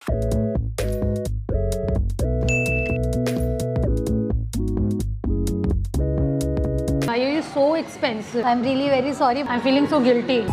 It is so expensive. I'm really very sorry. I'm feeling so guilty.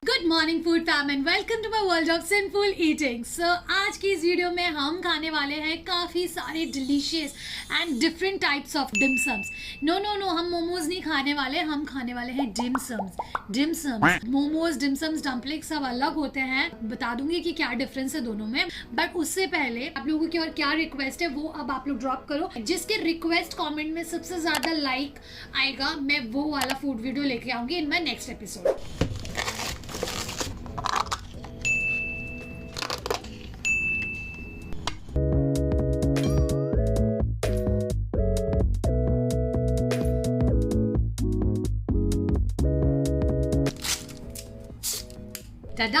Good morning food fam and welcome to my world of simple eating. So आज की इस video में हम खाने वाले हैं काफ़ी सारे delicious and different types of dimsums. No हम मोमोज नहीं खाने वाले, हम खाने वाले हैं डिमसम्स। मोमोज, डिमसम्स, डम्पलिंग सब अलग होते हैं। बता दूंगी कि क्या डिफरेंस है दोनों में, बट उससे पहले आप लोगों की और क्या रिक्वेस्ट है वो अब आप लोग ड्रॉप करो। जिसके रिक्वेस्ट कॉमेंट में सबसे ज़्यादा लाइक आएगा मैं वो वाला फूड वीडियो लेके आऊँगी in my next episode. tada!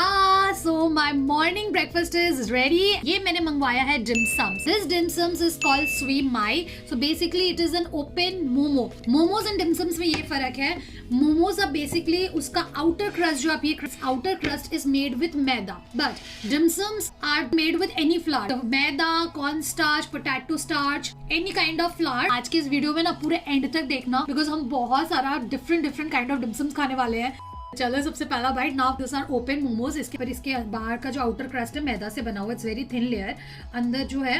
So my morning breakfast is ready. ये मैंने मंगवाया है dimsums. This dimsums is called sui mai. So basically it is an open momo. Momos and dimsums में ये फर्क है. Momos are basically उसका outer crust जो आप ये outer crust is made with maida, but dimsums are made with any flour. So, maida, cornstarch, potato starch, any kind of flour. आज के इस वीडियो में ना पूरे एंड तक देखना, because हम बहुत सारा different kind of dimsums खाने वाले हैं। चलो सबसे पहला bite. Now this are open momos. इसके पर इसके बाहर का जो आउटर क्रस्ट है मैदा से बना हुआ, इट्स वेरी थिन लेयर। अंदर जो है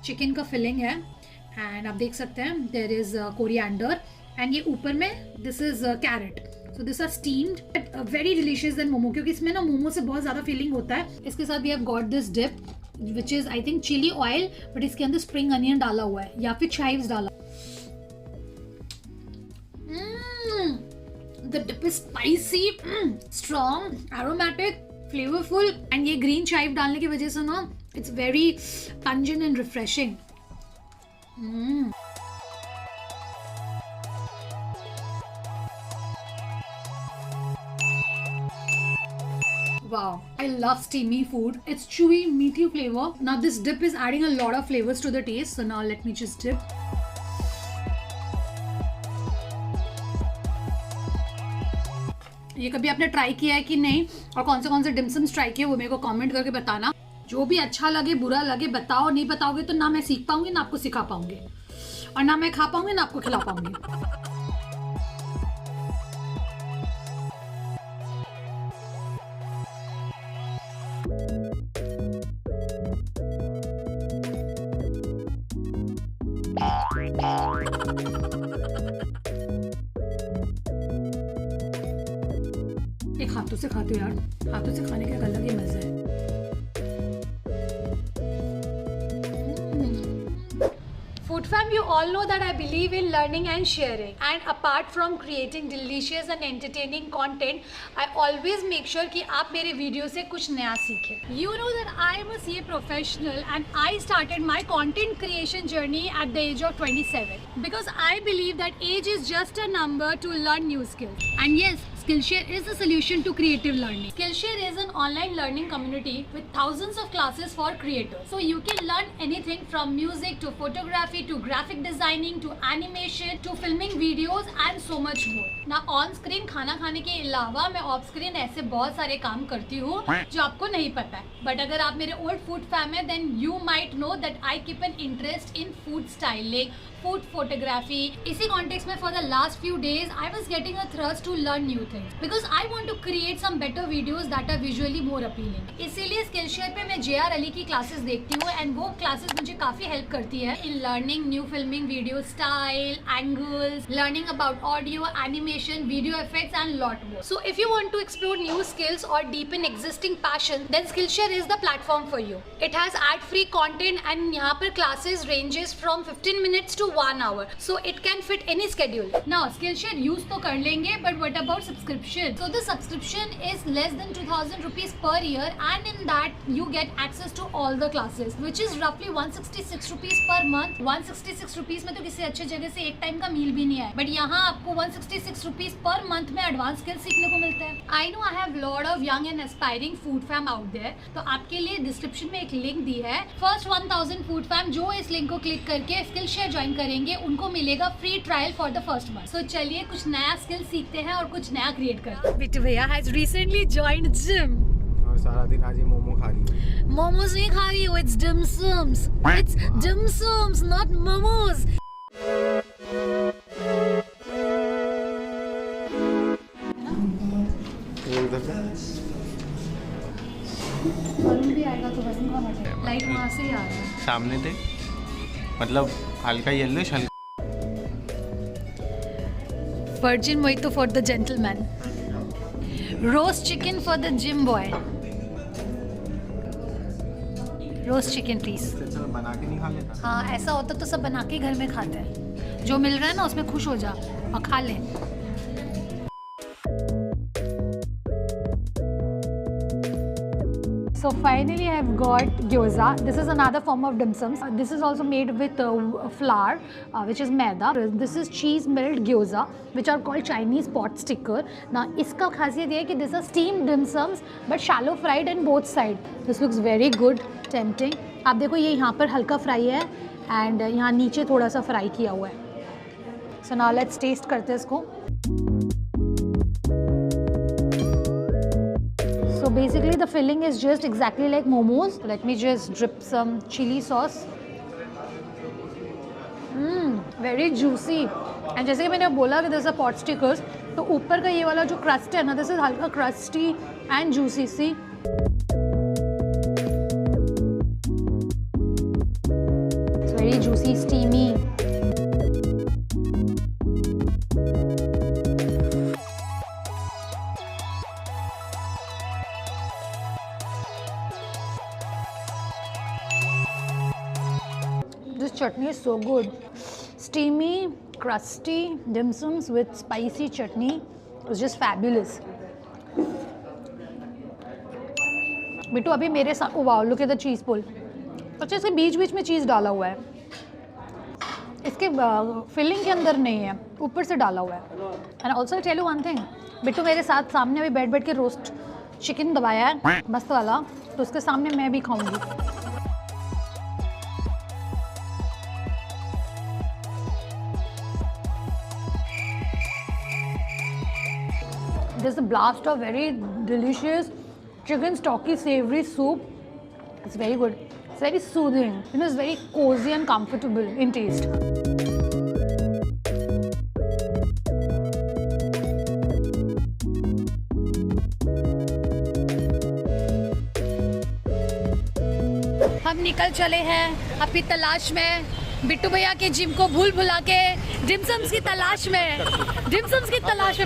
चिकन का फिलिंग है एंड आप देख सकते हैं देयर इज कोरिएंडर एंड ये ऊपर में this is carrot. So this are steamed, very delicious then momo, क्योंकि इसमें ना मोमो से बहुत ज़्यादा फीलिंग होता है। इसके साथ we have got this dip which is I think chilli oil, but इसके अंदर स्प्रिंग अनियन डाला हुआ है या फिर chives डाला। The dip is spicy, strong, aromatic, flavorful, and ये green chive डालने की वजह से ना it's very pungent and refreshing. Wow, I love steamy food. It's chewy, meaty flavor. Now this dip is adding a lot of flavors to the taste. So now let me just dip. ये कभी आपने try किया है कि नहीं, और कौन से डिमसम्स ट्राई किए वो मेरे को कमेंट करके बताना। जो भी अच्छा लगे बुरा लगे बताओ। नहीं बताओगे तो ना मैं सीख पाऊंगी, ना आपको सिखा पाऊंगी, और ना मैं खा पाऊंगी, ना आपको खिला पाऊंगी। एक हाथों से खाते हो यार, हाथों से खाने का एक अलग ही मजा है। Food fam, you all know that I believe in learning and sharing, and apart from creating delicious and entertaining content, I always make sure कि आप मेरे वीडियो से कुछ नया सीखें। You know that I am a CA professional and I started my content creation journey at the age of 27 because I believe that age is just a number to learn new skills. And yes, Skillshare is the solution to creative learning. Skillshare is an online learning community with thousands of classes for creators. So you can learn anything from music to photography to graphic designing to animation to filming videos and so much more. Now on screen खाना खाने के अलावा मैं of screen ऐसे बहुत सारे काम करती हूँ जो आपको नहीं पता है। बट अगर आप मेरे ओल्ड फूड फैम है then you might know that I keep an interest in food styling, food photography. इसी कॉन्टेक्स्ट में for the last few days I was getting a thrust to learn new things because I want to create some better videos that are visually more appealing. इसीलिए Skillshare पे मैं JR Ali की classes देखती हूँ and वो classes मुझे काफी help करती है in learning new filming video style, angles, learning about audio, animation, video effects and lot more. So if you want to explore new skills or deepen existing passion, then Skillshare is the platform for you. It has ad-free content and यहाँ पर classes ranges from 15 minutes to 1 hour, so it can fit any schedule. Now Skillshare use तो कर लेंगे, but what about subscription? So the subscription is less than 2000 rupees per year, and in that you get access to all the classes, which is roughly 166 rupees per month. 166 rupees में तो किसी अच्छे जगह से एक टाइम का मील भी नहीं है, but यहाँ आपको 166 रुपीज पर मंथ में एडवांस स्किल सीखने को मिलते हैं। I know I have lot of young and aspiring food fam out there, तो आपके लिए डिस्क्रिप्शन में एक लिंक दी है। फर्स्ट 1000 फूड फैम जो इस लिंक को क्लिक करके स्किल शेयर ज्वाइन करेंगे उनको मिलेगा free trial for the first month. So चलिए कुछ नया स्किल सीखते हैं और कुछ नया क्रिएट करते हैं। बिट्टू भैया हैज रिसेंटली जॉइंड जिम और सारा दिन आज ये मोमो खा रही है। मोमोज नहीं खा रही हूँ, it's dim sums, it's dim sums not momos. Varun भी आएगा तो वरुण का मजा। लाइट वहाँ से ही आ रहा है सामने थे, मतलब हल्का येलोइश हल्का। Virgin mojito for the gentleman, roast chicken for the gym boy. Roast chicken please. बना के नहीं खा लेता। हाँ ऐसा होता तो सब बना के घर में खाते हैं। जो मिल रहा है ना उसमें खुश हो जा और खा ले। So finally I have got gyoza. This is another form of dim sums. This is also made with flour, which is maida. This is cheese milled gyoza, which are called Chinese pot sticker. Now, इसका खासियत ये है कि this is steamed dim sums, but shallow fried on both side. This looks very good, tempting. आप देखो ये यहाँ पर हल्का फ्राई है and यहाँ नीचे थोड़ा सा फ्राई किया हुआ है. So now let's taste करते हैं इसको. So basically the filling is just exactly like momos. Let me just drip some chili sauce. Very juicy. And जैसे कि मैंने बोला कि this is pot stickers, तो ऊपर का ये वाला जो crust है ना, this is हल्का crusty and juicy. See? It's very juicy, steamy. This chutney is so good. Steamy, crusty dim sums with spicy chutney. It's just fabulous. Bittu अभी मेरे साथ वाओ लुक एट द चीज़ पुल। अच्छा इसके बीच बीच में चीज़ डाला हुआ है, इसके फिलिंग के अंदर नहीं है, ऊपर से डाला हुआ है। And also tell you one thing, Bittu मेरे साथ सामने अभी बैठ के रोस्ट चिकन दबाया है मस्त वाला, तो उसके सामने मैं भी खाऊंगी। This is a blast of very delicious chicken stocky savory soup. It's very good. It's very soothing. You know, it's very cozy and comfortable in taste. हम निकल चले हैं अपनी तलाश में, बिट्टू भैया के जिम को भूल भुला के डिमसम्स की तलाश में।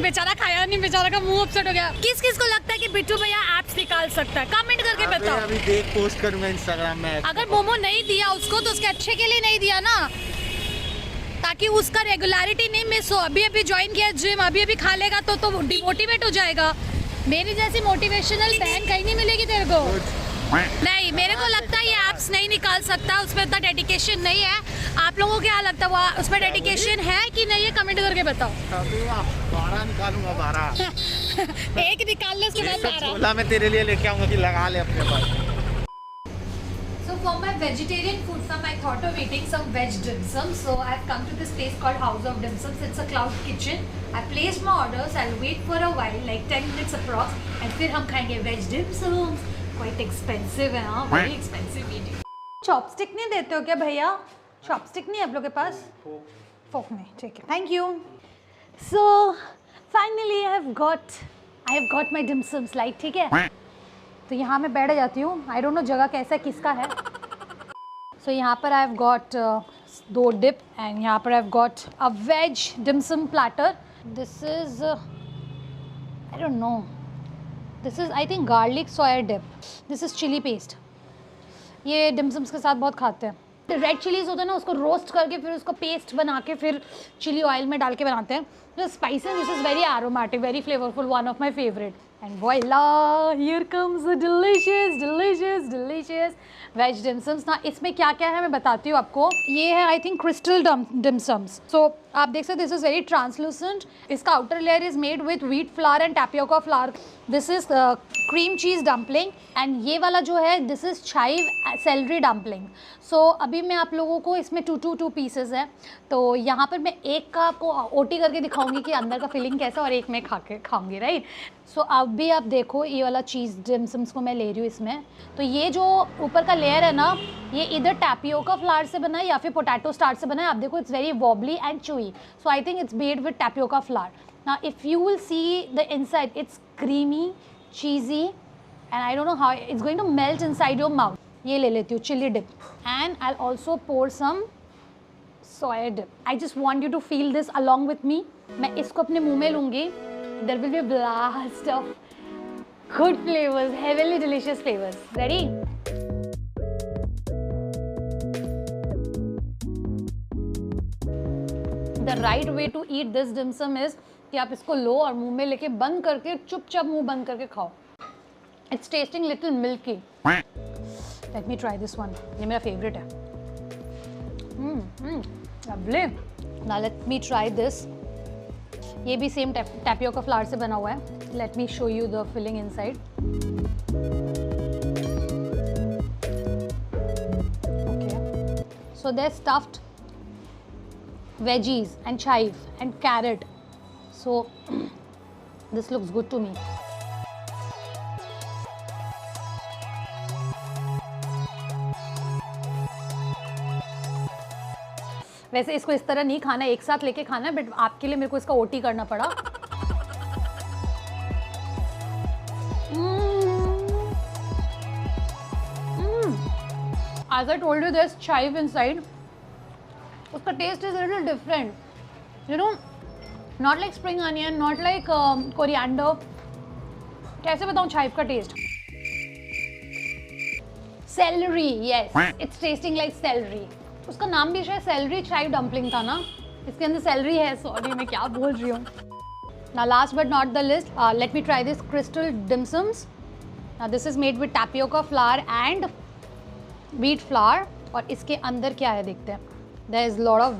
बेचारा खाया नहीं, बेचारा का मुंह अपसेट हो गया। किस किस को लगता है कि बिट्टू भैया एप्स निकाल सकता है? कमेंट करके बताओ। अभी देख पोस्ट करूंगा इंस्टाग्राम में। अगर मोमो नहीं दिया उसको तो उसके अच्छे के लिए नहीं दिया ना, ताकि उसका रेगुलरिटी नहीं मिस हो। अभी ज्वाइन किया जिम, अभी खा लेगा तो डिमोटिवेट हो जाएगा। मेरी जैसी मोटिवेशनल बहन कहीं नहीं मिलेगी तेरे को। नहीं, मेरे को लगता है ये एप्स नहीं निकाल सकता, उसमें इतना डेडिकेशन नहीं है। आप लोगों को क्या लगता है वो उसमें डेडिकेशन है कि नहीं है? कमेंट करके बताओ। 12 निकालूंगा, 12 एक निकाल ले, उसके बाद 12 16 मैं तेरे लिए लेके आऊंगा कि लगा ले अपने पास। So for my vegetarian food fam, I thought of eating some veg dim sum. So I've come to this place called House of Dim Sums. It's a cloud kitchen. I placed my orders. I'll wait for a while, like 10 minutes approx, and फिर हम खाएंगे veg dim sums. Quite expensive है हाँ, very expensive eating. Chopstick नहीं देते हो क्या भैया? चॉपस्टिक नहीं है आप लोग के पास? फोक में, ठीक है, thank you. So finally I have got my dim sum slide, ठीक है। तो यहाँ मैं बैठ जाती हूँ, आई डोंट नो जगह कैसा किसका है। सो यहाँ पर I have got 2 dip and यहाँ पर I have got a veg dim sum platter. This is I don't know, this is I think garlic soya dip, this is chilli paste. ये dim sums के साथ बहुत खाते हैं। Red chillies होता है ना, उसको रोस्ट करके फिर उसको पेस्ट बना के फिर चिली ऑयल में डाल के बनाते हैं। तो spicy, this is very aromatic, very flavourful, one of my favourite. And voila, here comes the delicious veg dim sums. ना इसमें क्या क्या है मैं बताती हूँ आपको। ये है I think crystal dim sums. So आप देख सकते, दिस इज़ वेरी ट्रांसलूसेंट. इसका outer layer is made with wheat flour and tapioca flour. This is cream cheese dumpling and ये वाला जो है this is chive celery dumpling. So अभी मैं आप लोगों को इसमें टू पीसेस है, तो यहाँ पर मैं एक का आपको ओटी करके दिखाऊंगी कि अंदर का फीलिंग कैसा, और एक मैं खाऊंगी, राइट. सो अभी आप देखो ये वाला चीज़ डिमसम्स को मैं ले रही हूँ इसमें. तो ये जो ऊपर का लेयर है ना, ये इधर टैपियोका फ्लावर से बना है या फिर पोटैटो स्टार्च से बना है. आप देखो it's very wobbly and chewy, so I think it's made with tapioca flour. Now if you will see the inside, it's creamy, cheesy, and I don't know how it's going to melt inside your mouth. ये ले लेती हूँ chilli dip, and I also pour some soya dip. I just want you to feel this along with me. मैं इसको अपने मुँह में लूँगी. There will be a blast of good flavors, heavenly delicious flavors. Ready? The right way to eat this dim sum is कि आप इसको लो और मुंह में लेके बंद करके चुपचाप मुंह बंद करके खाओ. It's tasting little milky. Let me try this one. ये मेरा favorite है. Lovely. Now let me try this. ये भी सेम टैपियोका फ्लावर से बना हुआ है. Let me show you the filling inside. Okay, so there stuffed veggies and chive and carrot. So this looks good to me. वैसे इसको इस तरह नहीं खाना, एक साथ लेके खाना है, बट आपके लिए मेरे को इसका ओटी करना पड़ा. As I told you, there's chive inside. उसका taste is little different, you know, not like spring onion, not like coriander. कैसे बताऊँ chive का taste? Celery, yes, it's tasting like celery. उसका नाम भी शायद सेलरी चाइव डम्पलिंग था ना, इसके अंदर सेलरी है. सॉरी, मैं क्या बोल रही हूँ. Now last but not the least, let me try this crystal dim sums. Now this is made with tapioca flour and wheat flour. और इसके अंदर क्या है देखते हैं. There is lot of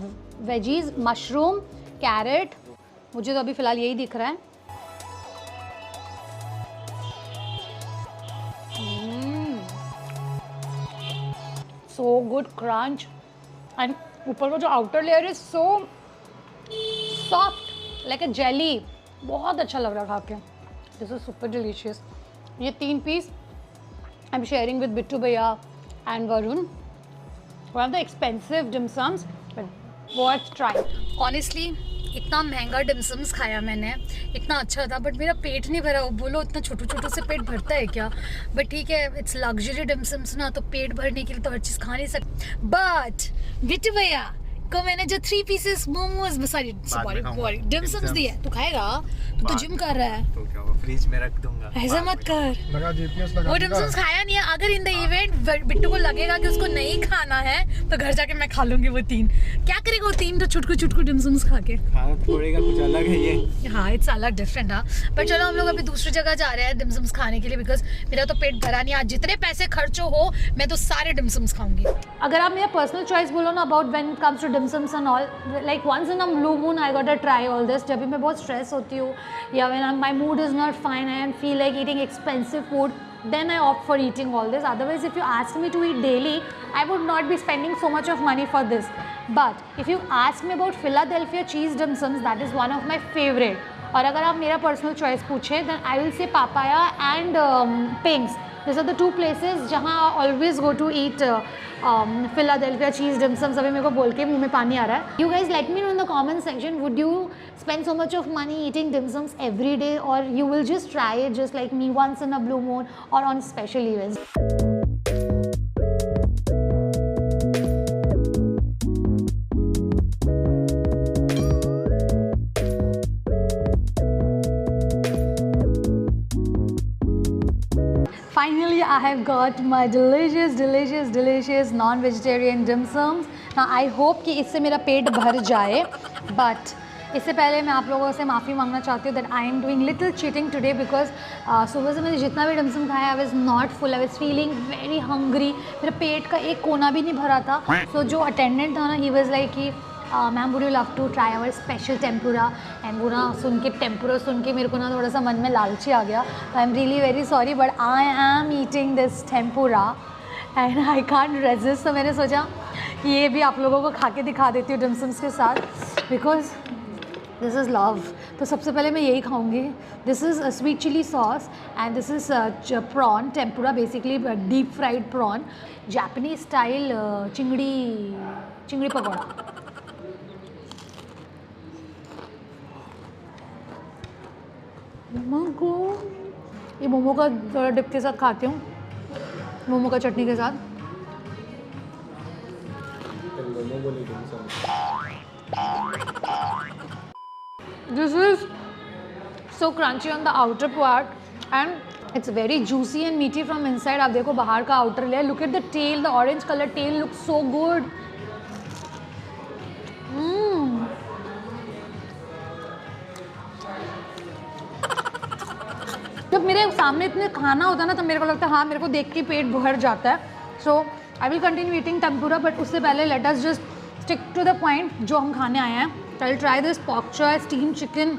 veggies, mushroom, carrot. मुझे तो अभी फ़िलहाल यही दिख रहा है. So good crunch. एंड ऊपर का जो outer layer is so soft like a jelly. बहुत अच्छा लग रहा खा के. This is super delicious. ये 3 piece I am sharing with Bittu भैया and Varun. One of the expensive dim sums, but worth try. Honestly इतना महंगा डिमसम्स खाया मैंने, इतना अच्छा था, बट मेरा पेट नहीं भरा. बोलो इतना छोटू छोटू से पेट भरता है क्या? बट ठीक है, इट्स लग्जरी डिमसम्स ना, तो पेट भरने के लिए तो हर चीज़ खा नहीं सकते. बट बिट्टू भैया को मैंने जो 3 पीसेस मोमोज, सॉरी डिमसम्स दिए, तू खाएगा? तू तो जिम कर रहा है, तो क्या हुआ, फ्रिज में रख दूंगा. ऐसा मत कर. लगा जीपीएस लगा. वो डिमसम्स खाया नहीं है. अगर इन द इवेंट बिट्टू को लगेगा कि उसको नहीं खाना है, तो घर जाके मैं खा लूंगी वो 3. क्या करेगा वो 3 तो चुटकू डिमसम्स खा के? खाना पड़ेगा, कुछ अलग है ये. हाँ, इट्स अलग डिफरेंट. हाँ, पर चलो हम लोग अभी दूसरी जगह जा रहे हैं डिमसम्स खाने के लिए, बिकॉज मेरा तो पेट भरा नहीं. आज जितने पैसे खर्च हो, मैं तो सारे डिमसम्स खाऊंगी. अगर आप मेरा पर्सनल चॉइस बोलो ना about when it comes to dimsums and all, like once in a blue moon I got a try all this. जब भी मैं बहुत स्ट्रेस होती हूँ या when my mood is not fine and feel like eating expensive food, then I opt for eating all this. Otherwise, if you ask me to eat daily, I would not be spending so much of money for this. But if you ask me about Philadelphia cheese dim sums, that is one of my favorite. और अगर आप मेरा personal choice पूछे, then I will say Papaya and Pink's. These are the 2 places जहाँ I always go to eat Philadelphia cheese dim sums. अभी मेरे को बोल के मुँह में पानी आ रहा है. You guys let me know in the comment section, would you spend so much of money eating dim sums every day, or you will just try it just like me once in a blue moon or on special events? Finally, I have got my delicious non-vegetarian dim sums. Now, I hope कि इससे मेरा पेट भर जाए. But इससे पहले मैं आप लोगों से माफ़ी मांगना चाहती हूँ that I am doing little cheating today because सुबह से मैंने जितना भी डमसम खाया I was not full. I was feeling very hungry. मेरा पेट का एक कोना भी नहीं भरा था. So जो अटेंडेंट था ना, he was like कि ma'am would you love to try our special tempura. And वो ना सुन के टेम्पुरा सुन के मेरे को ना थोड़ा सा मन में लालची आ गया। I am really very sorry but I am eating this tempura and I can't resist. तो मैंने सोचा ये भी आप लोगों को खा के दिखा देती हूँ डिमसम्स के साथ, बिकॉज दिस इज़ लव। तो सबसे पहले मैं यही खाऊंगी। This is sweet chilli sauce and this is prawn tempura, basically deep fried prawn, Japanese style चिंगड़ी पकौड़ा। ये मोमो का डिप के साथ खाती हूँ, मोमो का चटनी के साथ। This is so crunchy on the outer part and it's very juicy and meaty from inside. आप देखो बाहर का outer layer. Look at the tail, the orange color tail looks so good. जब मेरे सामने इतने खाना होता है ना तब मेरे को लगता है हाँ मेरे को देख के पेट भर जाता है. So I will continue eating tempura, but उससे पहले let us just stick to the point जो हम खाने आए हैं. I'll try this pork choy steamed chicken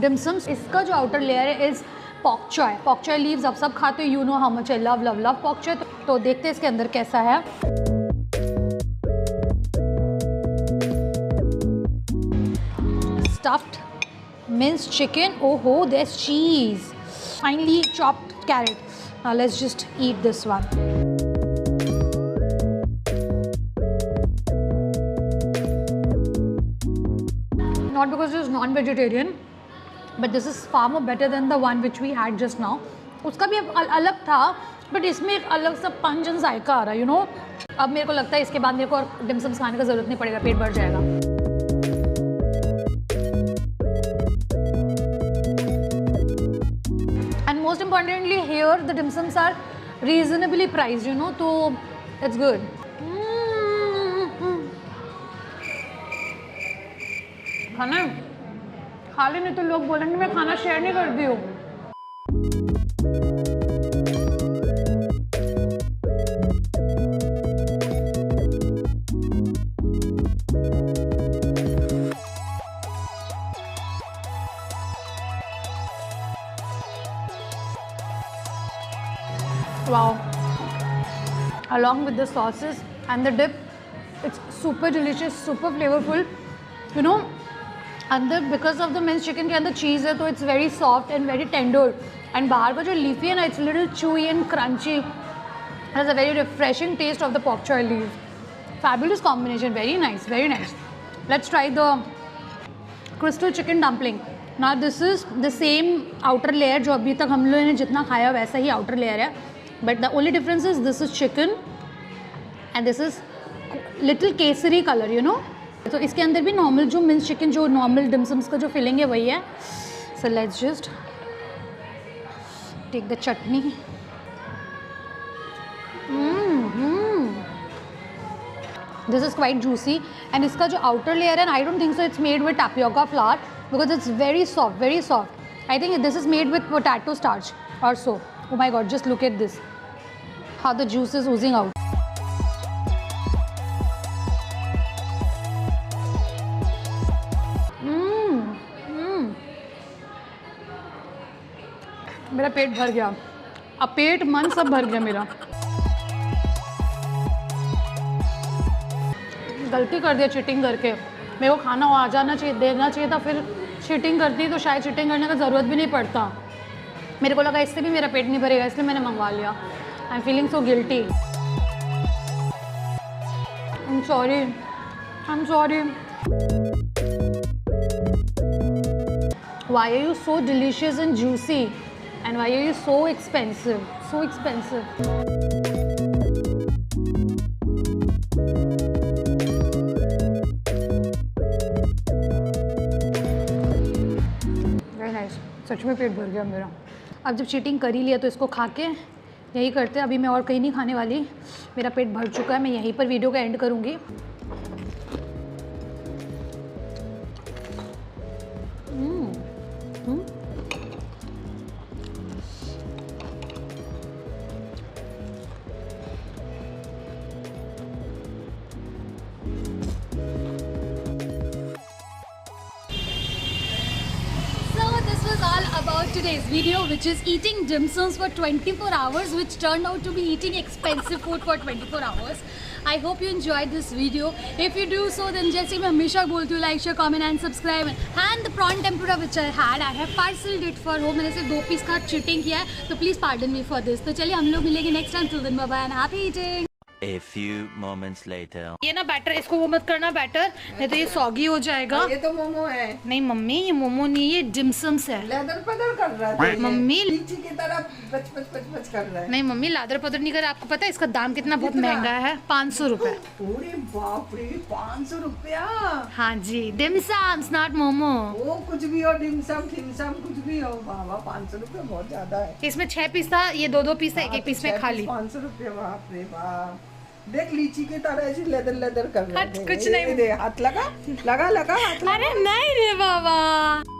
dim sums. इसका जो outer layer है is pork choy. Pork choy leaves आप सब खाते हो. You know how much I love pork choy. तो देखते हैं इसके अंदर कैसा है. Stuffed minced chicken. Oh ho, there's cheese. Finely chopped carrot. Now let's just eat this one. Not because it's non-vegetarian, but this is far more better than the one which we had just now. उसका भी अलग था, but इसमें एक अलग सा punch and जायका आ रहा है, you know. अब मेरे को लगता है इसके बाद मेरे को और डिम सम्स खाने का ज़रूरत नहीं पड़ेगा, पेट भर जाएगा. And most importantly here the dim sums are reasonably priced, you know, तो it's good. खाना खा ले, नहीं तो लोग बोलेंगे मैं खाना शेयर नहीं करती हूँ. Wow. Along with the sauces and the dip, it's super delicious, super flavorful. You know, अंदर because of the mince chicken के अंदर चीज़ है तो it's very soft and very tender. And बाहर का जो लीफी है ना, it's little chewy and crunchy. Has a very refreshing taste of the pork choy leaf. Fabulous combination, very nice, very nice. Let's try the crystal chicken dumpling. Now this is the same outer layer जो अभी तक हम लोगों ने जितना खाया वैसा ही outer layer है, but the only difference is this is chicken and this is little Kesari color, you know. तो इसके अंदर भी नॉर्मल जो मिन्स चिकन जो नॉर्मल डिम सम्स का जो फिलिंग है वही है. So let's just take the chutney. This is quite juicy and इसका जो आउटर लेयर है, I don't think so it's made with tapioca flour because it's very soft, very soft. I think this is made with potato starch और so. Oh my god, just look at this, how the juice is oozing out. मेरा पेट भर गया. अब पेट मन सब भर गया मेरा. गलती कर दिया चीटिंग करके. मेरे को खाना आ जाना चाहिए, देना चाहिए था, फिर चीटिंग करती तो शायद चीटिंग करने का ज़रूरत भी नहीं पड़ता. मेरे को लगा इससे भी मेरा पेट नहीं भरेगा, इसलिए मैंने मंगवा लिया. I am feeling so guilty. I am sorry, I am sorry. Why are you so delicious and juicy? And why are you so expensive? So expensive. Very nice. सच में पेट भर गया मेरा. अब जब चीटिंग कर ही लिया तो इसको खा के यही करते हैं. अभी मैं और कहीं नहीं खाने वाली. मेरा पेट भर चुका है. मैं यहीं पर वीडियो का एंड करूँगी. today's video, which is eating dim sums for 24 hours, which turned out to be eating expensive food for 24 hours. I hope you enjoyed this video. If you do so, then जैसे मैं हमेशा बोलती हूँ, like, share, comment and subscribe. And the prawn tempura which I had, I have parceled it for home. मैंने सिर्फ 2 piece का cheating किया है, तो please pardon me for this. तो चलिए हम लोग मिलेंगे next time. Till then, bye bye and happy eating. A few moments later. ये ना बैटर, इसको वो मत करना बैटर, नहीं तो ये सॉगी हो जाएगा. ये तो मोमो है. नहीं मम्मी, ये मोमो नहीं, ये डिमसम्स है. लेदर पदर कर रहा है मम्मी. लीची की तरह बच कर रहा है. नहीं मम्मी, लादर पदर नहीं कर. आपको पता है इसका दाम कितना बहुत महंगा है? 500 रुपए. पूरे बाप रे, 500 रुपया. हाँ जी, डिमसम्स नॉट मोमो. वो कुछ भी हो, डिमसम थिमसम कुछ भी हो, बाबा 500 रुपया बहुत ज्यादा है. इसमें 6 पीस था, ये 2-2 पीस था, एक पीस में खा ली. 500 रुपया, बाप रे बाप. देख लीची की तरह ऐसी लेदर कर रहा है. कुछ नहीं. दे हाथ लगा हाथ लगा. अरे नहीं रे बाबा.